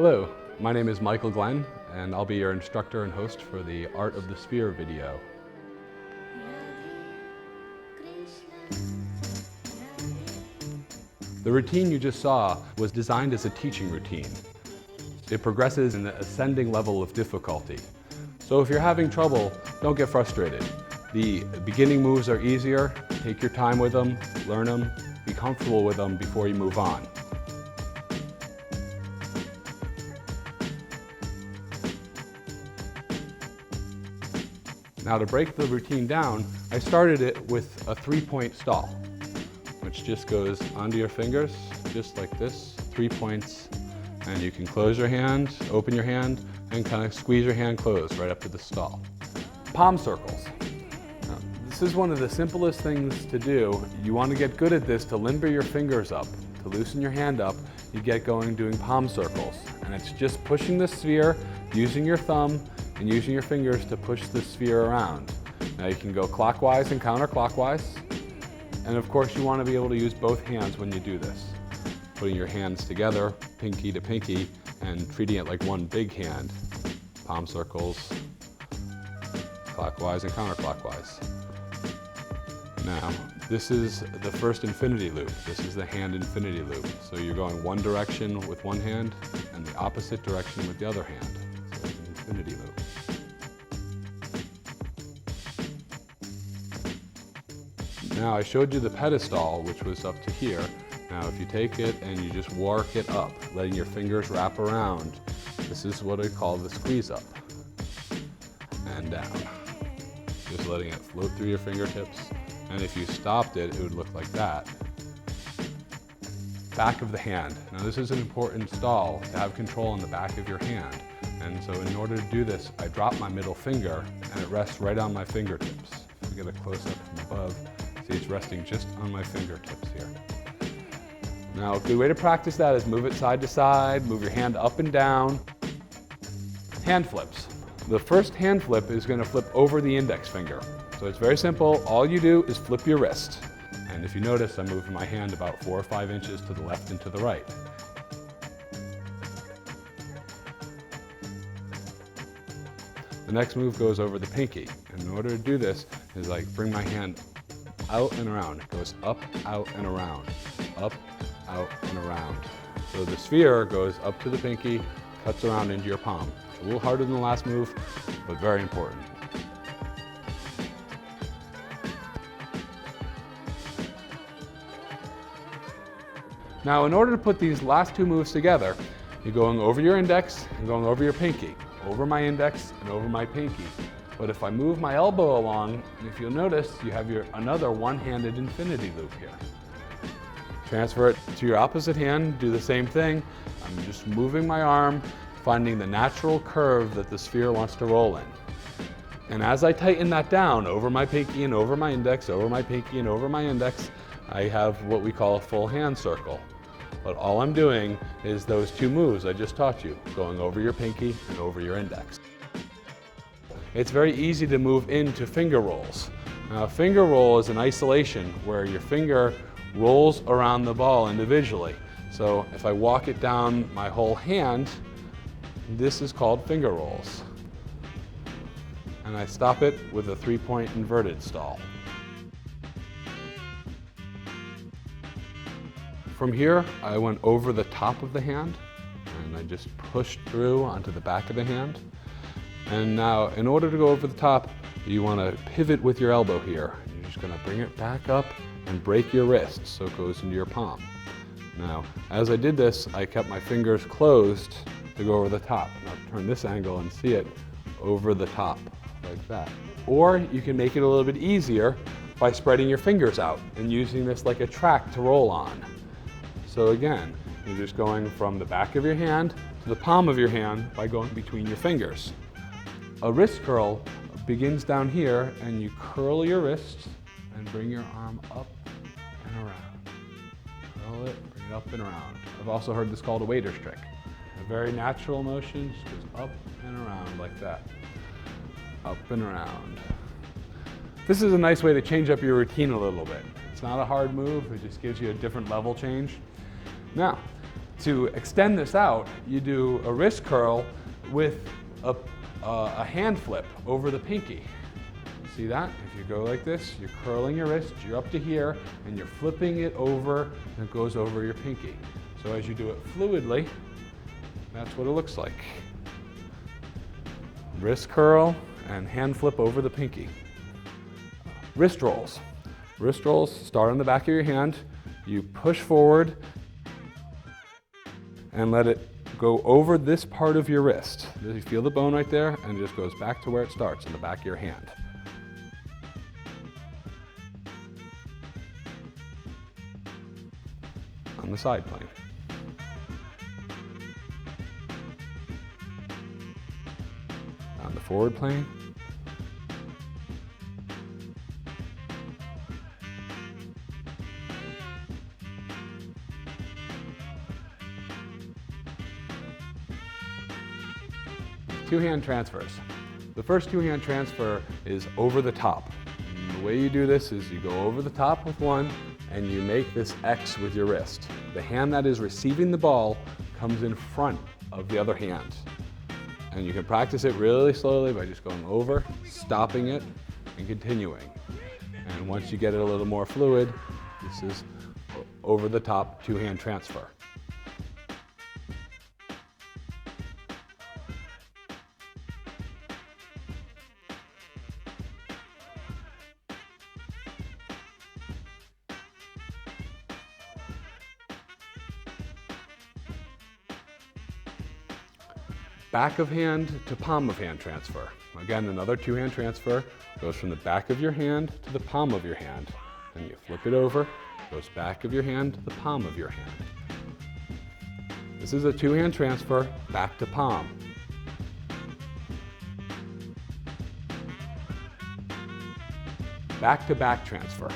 Hello, my name is Michael Glenn, and I'll be your instructor and host for the Art of the Sphere video. The routine you just saw was designed as a teaching routine. It progresses in an ascending level of difficulty. So if you're having trouble, don't get frustrated. The beginning moves are easier. Take your time with them, learn them, be comfortable with them before you move on. Now to break the routine down, I started it with a 3-point stall, which just goes onto your fingers, just like this, 3 points. And you can close your hand, open your hand, and kind of squeeze your hand closed right up to the stall. Palm circles. Now, this is one of the simplest things to do. You want to get good at this to limber your fingers up, to loosen your hand up. You get going doing palm circles. And it's just pushing the sphere, using your thumb, and using your fingers to push the sphere around. Now you can go clockwise and counterclockwise. And of course you want to be able to use both hands when you do this. Putting your hands together, pinky to pinky, and treating it like one big hand. Palm circles, clockwise and counterclockwise. Now, this is the first infinity loop. This is the hand infinity loop. So you're going one direction with one hand and the opposite direction with the other hand. So it's an infinity loop. Now I showed you the pedestal, which was up to here. Now if you take it and you just work it up, letting your fingers wrap around, this is what I call the squeeze up. And down. Just letting it float through your fingertips. And if you stopped it, it would look like that. Back of the hand. Now this is an important stall to have control on the back of your hand. And so in order to do this, I drop my middle finger and it rests right on my fingertips. If you get a close up from above, see it's resting just on my fingertips here. Now a good way to practice that is move it side to side, move your hand up and down. Hand flips. The first hand flip is going to flip over the index finger. So it's very simple. All you do is flip your wrist. And if you notice, I'm moving my hand about 4 or 5 inches to the left and to the right. The next move goes over the pinky. And in order to do this is like bring my hand out and around. It goes up, out, and around. Up, out, and around. So the sphere goes up to the pinky, cuts around into your palm. It's a little harder than the last move, but very important. Now, in order to put these last two moves together, you're going over your index and going over your pinky. Over my index and over my pinky. But if I move my elbow along, if you'll notice, you have another one-handed infinity loop here. Transfer it to your opposite hand, do the same thing. I'm just moving my arm, finding the natural curve that the sphere wants to roll in. And as I tighten that down over my pinky and over my index, over my pinky and over my index, I have what we call a full hand circle. But all I'm doing is those two moves I just taught you, going over your pinky and over your index. It's very easy to move into finger rolls. Now, a finger roll is an isolation where your finger rolls around the ball individually. So if I walk it down my whole hand, this is called finger rolls. And I stop it with a 3-point inverted stall. From here, I went over the top of the hand and I just pushed through onto the back of the hand. And now, in order to go over the top, you want to pivot with your elbow here. You're just going to bring it back up and break your wrist so it goes into your palm. Now, as I did this, I kept my fingers closed to go over the top. Now, turn this angle and see it over the top, like that. Or you can make it a little bit easier by spreading your fingers out and using this like a track to roll on. So again, you're just going from the back of your hand to the palm of your hand by going between your fingers. A wrist curl begins down here and you curl your wrist and bring your arm up and around. Curl it, bring it up and around. I've also heard this called a waiter's trick. A very natural motion, just goes up and around like that. Up and around. This is a nice way to change up your routine a little bit. It's not a hard move, it just gives you a different level change. Now, To extend this out, you do a wrist curl with a hand flip over the pinky. See that? If you go like this, you're curling your wrist, you're up to here, and you're flipping it over, and it goes over your pinky. So as you do it fluidly, that's what it looks like. Wrist curl and hand flip over the pinky. Wrist rolls. Wrist rolls start on the back of your hand. You push forward and let it go over this part of your wrist. You feel the bone right there, and it just goes back to where it starts, in the back of your hand. On the side plane. On the forward plane. Two-hand transfers. The first two-hand transfer is over the top. And the way you do this is you go over the top with one and you make this X with your wrist. The hand that is receiving the ball comes in front of the other hand. And you can practice it really slowly by just going over, stopping it, and continuing. And once you get it a little more fluid, this is over the top two-hand transfer. Back of hand to palm of hand transfer. Again, another two-hand transfer. Goes from the back of your hand to the palm of your hand. Then you flip it over, goes back of your hand to the palm of your hand. This is a two-hand transfer, back to palm. Back to back transfer.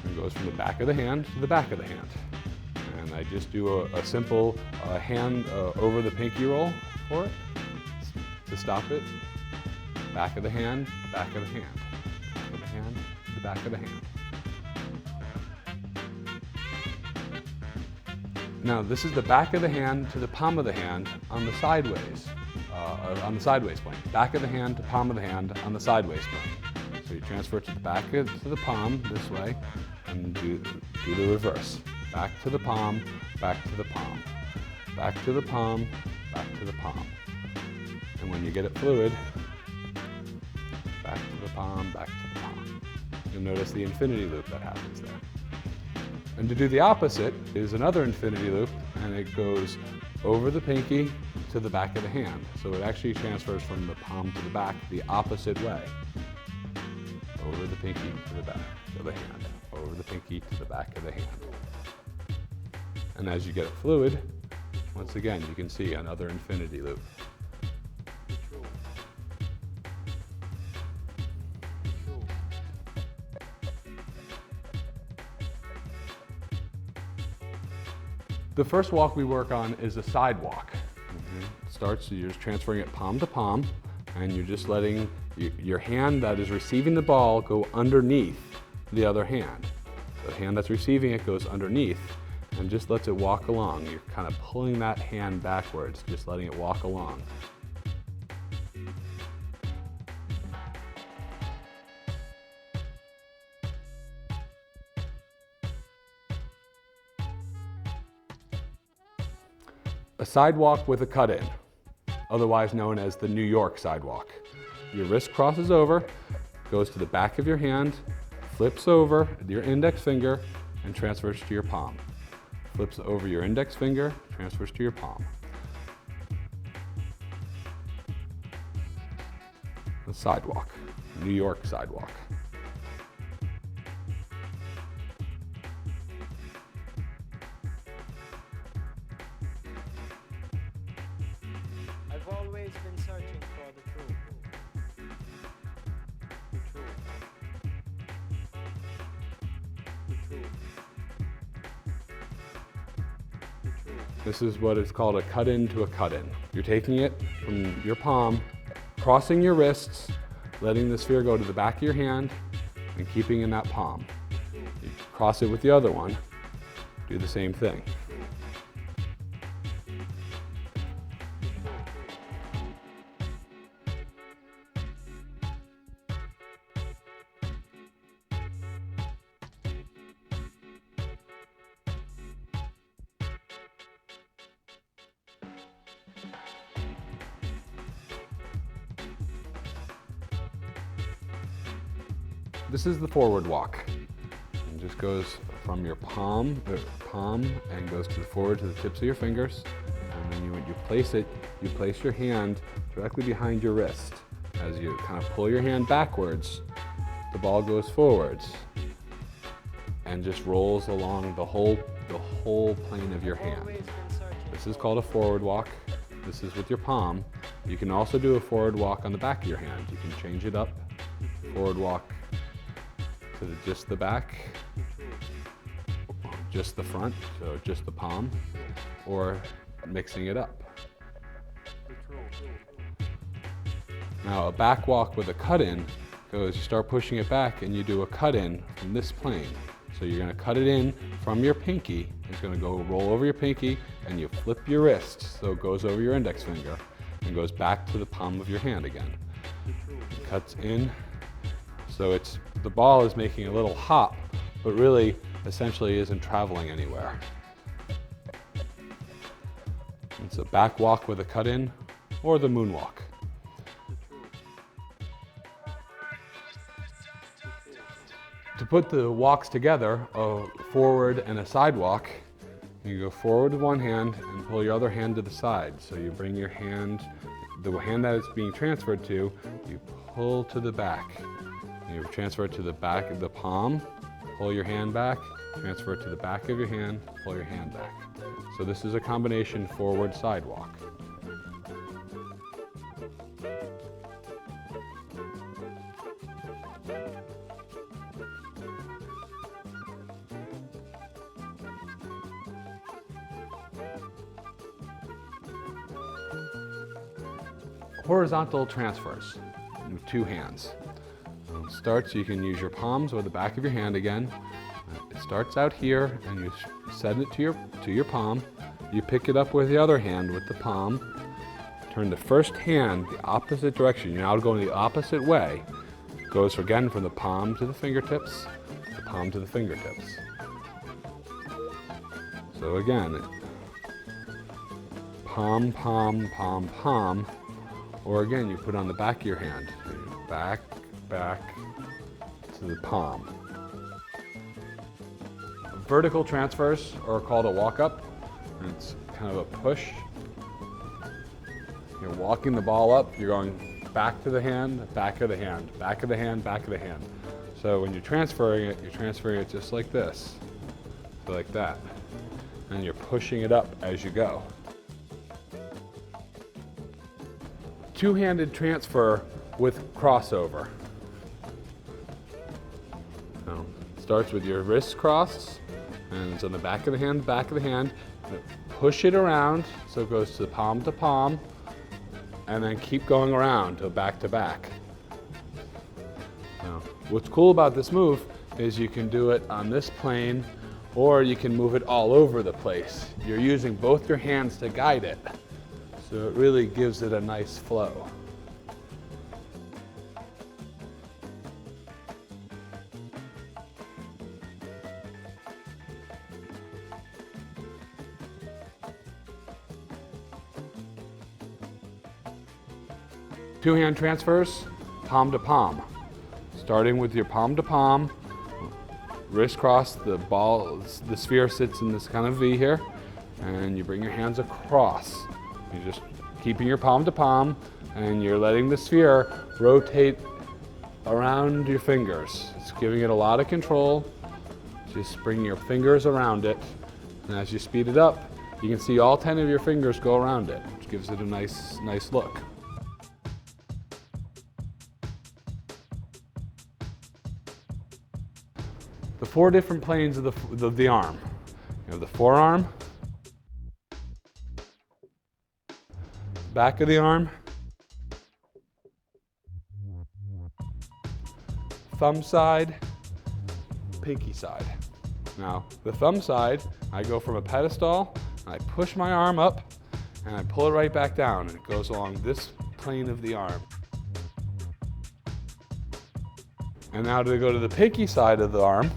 And goes from the back of the hand to the back of the hand. And I just do a simple hand over the pinky roll for it, to stop it. Back of the hand, back of the hand. Back of the hand, the back of the hand. Now this is the back of the hand to the palm of the hand on the sideways plane. Back of the hand to palm of the hand on the sideways plane. So you transfer it to the back to the palm this way, and do the reverse. Back to the palm, back to the palm. Back to the palm, back to the palm. And when you get it fluid, back to the palm, back to the palm. You'll notice the infinity loop that happens there. And to do the opposite is another infinity loop, and it goes over the pinky to the back of the hand. So it actually transfers from the palm to the back the opposite way. Over the pinky to the back of the hand. Over the pinky to the back of the hand. And as you get it fluid, once again, you can see another infinity loop. The first walk we work on is a side walk. It starts, you're just transferring it palm to palm, and you're just letting your hand that is receiving the ball go underneath the other hand. The hand that's receiving it goes underneath and just lets it walk along. You're kind of pulling that hand backwards, just letting it walk along. A sidewalk with a cut-in, otherwise known as the New York sidewalk. Your wrist crosses over, goes to the back of your hand, flips over your index finger, and transfers to your palm. Flips over your index finger, transfers to your palm. The sidewalk, New York sidewalk. I've always been searching for the truth. The truth. The truth. The truth. This is what is called a cut-in to a cut-in. You're taking it from your palm, crossing your wrists, letting the sphere go to the back of your hand, and keeping in that palm. You cross it with the other one, do the same thing. This is the forward walk. It just goes from your palm and goes to the forward to the tips of your fingers. And then when you place it, you place your hand directly behind your wrist. As you kind of pull your hand backwards, the ball goes forwards and just rolls along the whole plane of your hand. Always been searching. This is called a forward walk. This is with your palm. You can also do a forward walk on the back of your hand. You can change it up. Forward walk to just the back, just the front, so just the palm, or mixing it up. Now a back walk with a cut-in goes, you start pushing it back and you do a cut-in from this plane. So you're going to cut it in from your pinky. It's going to go roll over your pinky and you flip your wrist so it goes over your index finger and goes back to the palm of your hand again. It cuts in. So the ball is making a little hop, but really essentially isn't traveling anywhere. It's a back walk with a cut-in or the moonwalk. To put the walks together, a forward and a side walk, you go forward with one hand and pull your other hand to the side. So you bring your hand, the hand that it's being transferred to, you pull to the back. You transfer it to the back of the palm, pull your hand back, transfer it to the back of your hand, pull your hand back. So this is a combination forward side walk. Horizontal transfers with two hands. Starts, you can use your palms or the back of your hand again. It starts out here and you send it to your palm. You pick it up with the other hand with the palm. Turn the first hand the opposite direction. You're now going the opposite way. It goes again from the palm to the fingertips, the palm to the fingertips. So again, palm, palm, palm, palm. Or again, you put on the back of your hand. Back, back to the palm. Vertical transfers are called a walk-up. It's kind of a push. You're walking the ball up, you're going back to the hand, back of the hand, back of the hand, back of the hand. So when you're transferring it just like this, so like that. And you're pushing it up as you go. Two-handed transfer with crossover. So it starts with your wrists crossed, and it's on the back of the hand, back of the hand. Push it around so it goes to palm, and then keep going around to back. Now, what's cool about this move is you can do it on this plane, or you can move it all over the place. You're using both your hands to guide it. So it really gives it a nice flow. Two-hand transfers, palm to palm. Starting with your palm to palm, wrist cross, the sphere sits in this kind of V here, and you bring your hands across. You're just keeping your palm to palm, and you're letting the sphere rotate around your fingers. It's giving it a lot of control. Just bring your fingers around it, and as you speed it up, you can see all 10 of your fingers go around it, which gives it a nice look. The four different planes of the arm. You have the forearm, back of the arm, thumb side, pinky side. Now, the thumb side, I go from a pedestal, and I push my arm up, and I pull it right back down, and it goes along this plane of the arm. And now to go to the pinky side of the arm,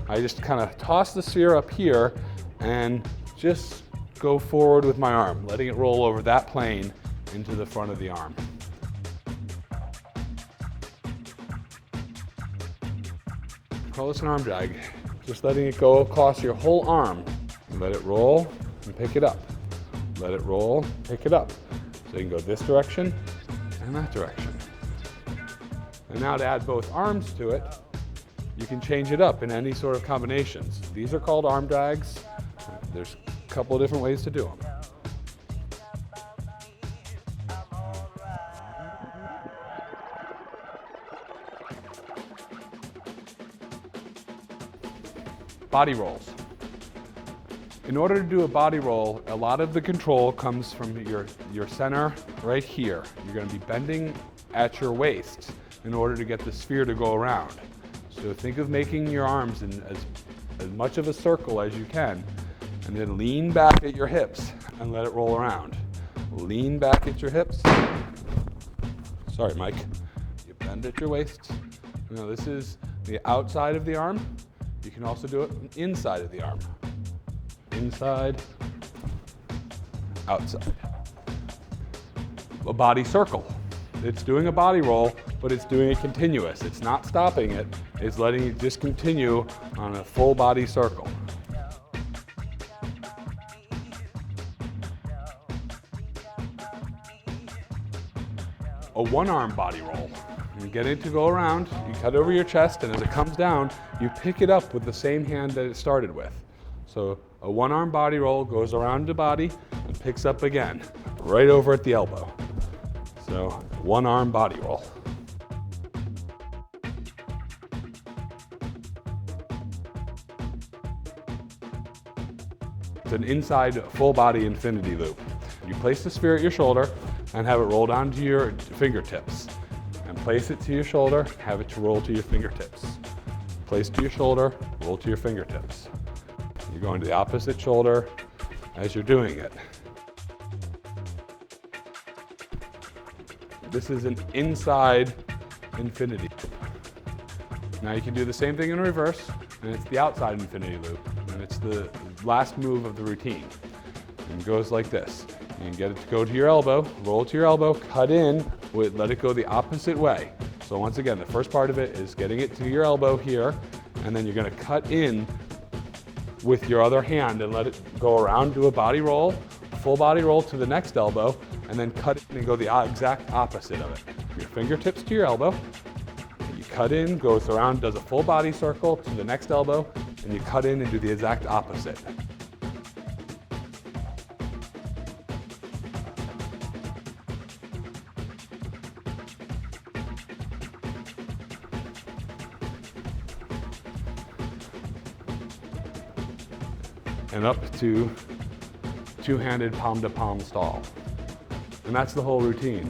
I just kind of toss the sphere up here and just go forward with my arm, letting it roll over that plane into the front of the arm. call this an arm drag. Just letting it go across your whole arm. Let it roll and pick it up. Let it roll, pick it up. So you can go this direction and that direction. And now to add both arms to it, you can change it up in any sort of combinations. These are called arm drags. There's a couple of different ways to do them. Body rolls. In order to do a body roll, a lot of the control comes from your center right here. You're going to be bending at your waist in order to get the sphere to go around. So think of making your arms in as much of a circle as you can, and then lean back at your hips and let it roll around. Lean back at your hips. Sorry, Mike. You bend at your waist. Now this is the outside of the arm. You can also do it inside of the arm. Inside, outside. A body circle. It's doing a body roll, but it's doing it continuous. It's not stopping it. It's letting it just continue on a full body circle. A one-arm body roll. You get it to go around, you cut over your chest, and as it comes down, you pick it up with the same hand that it started with. So a one-arm body roll goes around the body and picks up again, right over at the elbow. So one-arm body roll. It's an inside full body infinity loop. You place the sphere at your shoulder and have it roll down to your fingertips. And place it to your shoulder, have it to roll to your fingertips. Place to your shoulder, roll to your fingertips. You're going to the opposite shoulder as you're doing it. This is an inside infinity loop. Now you can do the same thing in reverse, and it's the outside infinity loop. And it's the last move of the routine. And it goes like this. You can get it to go to your elbow, roll to your elbow, cut in, let it go the opposite way. So once again, the first part of it is getting it to your elbow here, and then you're going to cut in with your other hand and let it go around, do a body roll, full body roll to the next elbow, and then cut in and go the exact opposite of it. Your fingertips to your elbow, you cut in, goes around, does a full body circle to the next elbow, and you cut in and do the exact opposite. And up to two-handed palm-to-palm stall. And that's the whole routine.